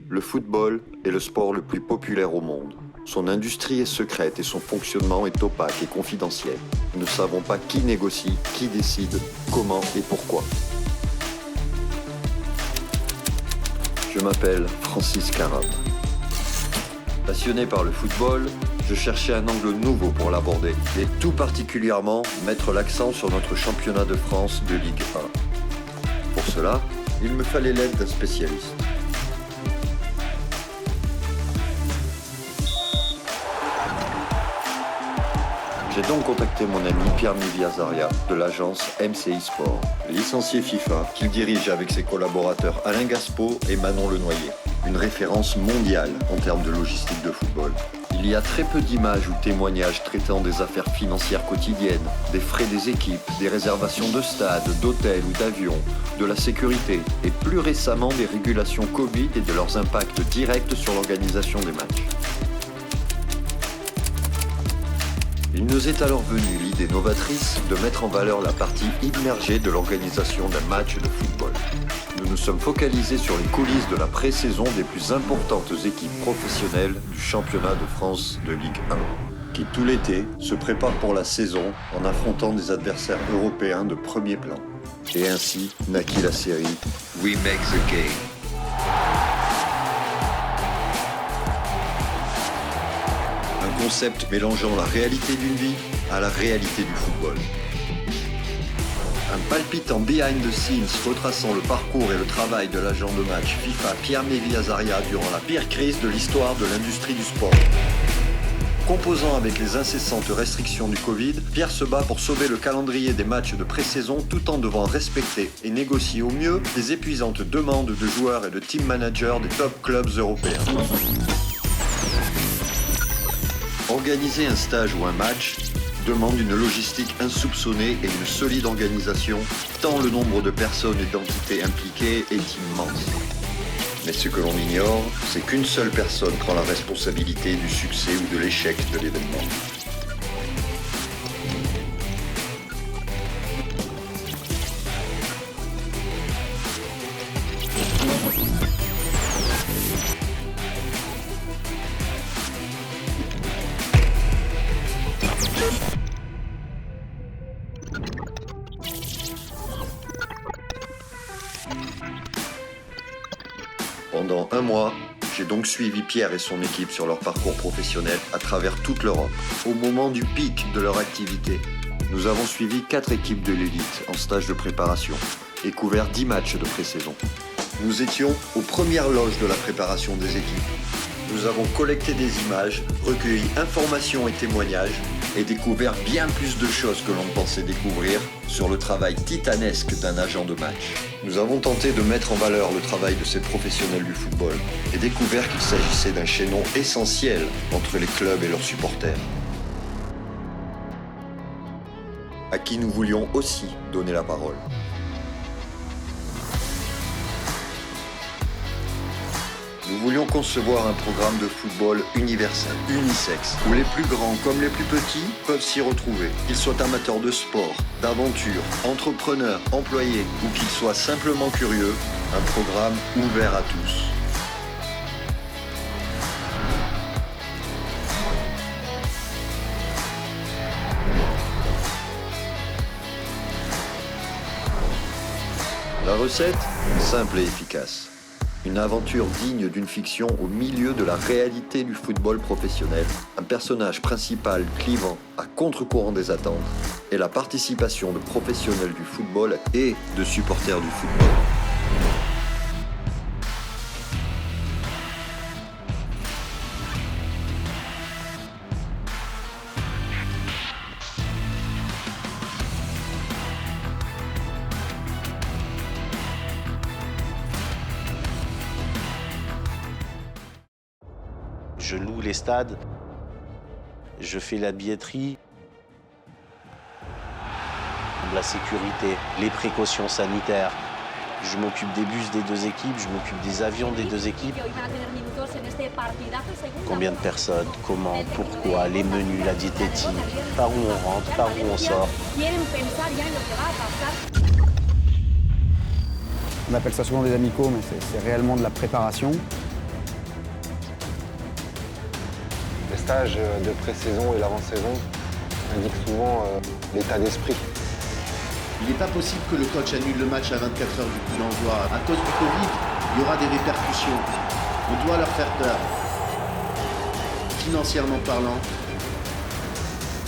Le football est le sport le plus populaire au monde. Son industrie est secrète et son fonctionnement est opaque et confidentiel. Nous ne savons pas qui négocie, qui décide, comment et pourquoi. Je m'appelle Francis Carabe. Passionné par le football, je cherchais un angle nouveau pour l'aborder et tout particulièrement mettre l'accent sur notre championnat de France de Ligue 1. Pour cela, il me fallait l'aide d'un spécialiste. J'ai donc contacté mon ami Pierre-Mivi Azaria de l'agence MCI Sport, licencié FIFA, qu'il dirige avec ses collaborateurs Alain Gaspeau et Manon Lenoyer, une référence mondiale en termes de logistique de football. Il y a très peu d'images ou témoignages traitant des affaires financières quotidiennes, des frais des équipes, des réservations de stades, d'hôtels ou d'avions, de la sécurité et plus récemment des régulations Covid et de leurs impacts directs sur l'organisation des matchs. Il nous est alors venu l'idée novatrice de mettre en valeur la partie immergée de l'organisation d'un match de football. Nous nous sommes focalisés sur les coulisses de la pré-saison des plus importantes équipes professionnelles du championnat de France de Ligue 1, qui tout l'été se préparent pour la saison en affrontant des adversaires européens de premier plan. Et ainsi naquit la série We Make the Game. Un concept mélangeant la réalité d'une vie à la réalité du football. Un palpitant behind the scenes retraçant le parcours et le travail de l'agent de match FIFA Pierre-Mivi Azaria durant la pire crise de l'histoire de l'industrie du sport. Composant avec les incessantes restrictions du Covid, Pierre se bat pour sauver le calendrier des matchs de pré-saison tout en devant respecter et négocier au mieux les épuisantes demandes de joueurs et de team managers des top clubs européens. Organiser un stage ou un match demande une logistique insoupçonnée et une solide organisation, tant le nombre de personnes et d'entités impliquées est immense. Mais ce que l'on ignore, c'est qu'une seule personne prend la responsabilité du succès ou de l'échec de l'événement. Pendant un mois, j'ai donc suivi Pierre et son équipe sur leur parcours professionnel à travers toute l'Europe. Au moment du pic de leur activité, nous avons suivi 4 équipes de l'élite en stage de préparation et couvert 10 matchs de pré-saison. Nous étions aux premières loges de la préparation des équipes. Nous avons collecté des images, recueilli informations et témoignages et découvert bien plus de choses que l'on pensait découvrir sur le travail titanesque d'un agent de match. Nous avons tenté de mettre en valeur le travail de ces professionnels du football et découvert qu'il s'agissait d'un chaînon essentiel entre les clubs et leurs supporters, à qui nous voulions aussi donner la parole. Nous voulions concevoir un programme de football universel, unisexe, où les plus grands comme les plus petits peuvent s'y retrouver. Qu'ils soient amateurs de sport, d'aventure, entrepreneurs, employés ou qu'ils soient simplement curieux, un programme ouvert à tous. La recette, simple et efficace. Une aventure digne d'une fiction au milieu de la réalité du football professionnel. Un personnage principal clivant à contre-courant des attentes et la participation de professionnels du football et de supporters du football. Je loue les stades, je fais la billetterie, la sécurité, les précautions sanitaires. Je m'occupe des bus des deux équipes, je m'occupe des avions des deux équipes. Combien de personnes, comment, pourquoi, les menus, la diététique, par où on rentre, par où on sort. On appelle ça souvent des amicaux, mais c'est réellement de la préparation. stage de pré-saison et l'avant-saison indiquent souvent l'état d'esprit. Il n'est pas possible que le coach annule le match à 24 heures du coup d'envoi. À cause du Covid, il y aura des répercussions. On doit leur faire peur. Financièrement parlant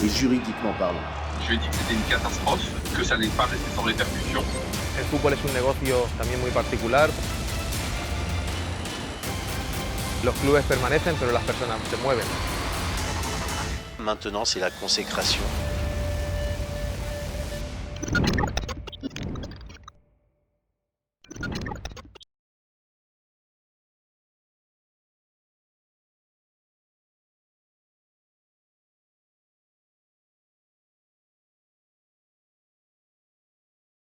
et juridiquement parlant. Je lui ai dit que c'était une catastrophe, que ça n'allait pas rester sans répercussion. El fútbol es un negocio también muy particular. Los clubes permanecen, pero las personas se mueven. Maintenant, c'est la consécration.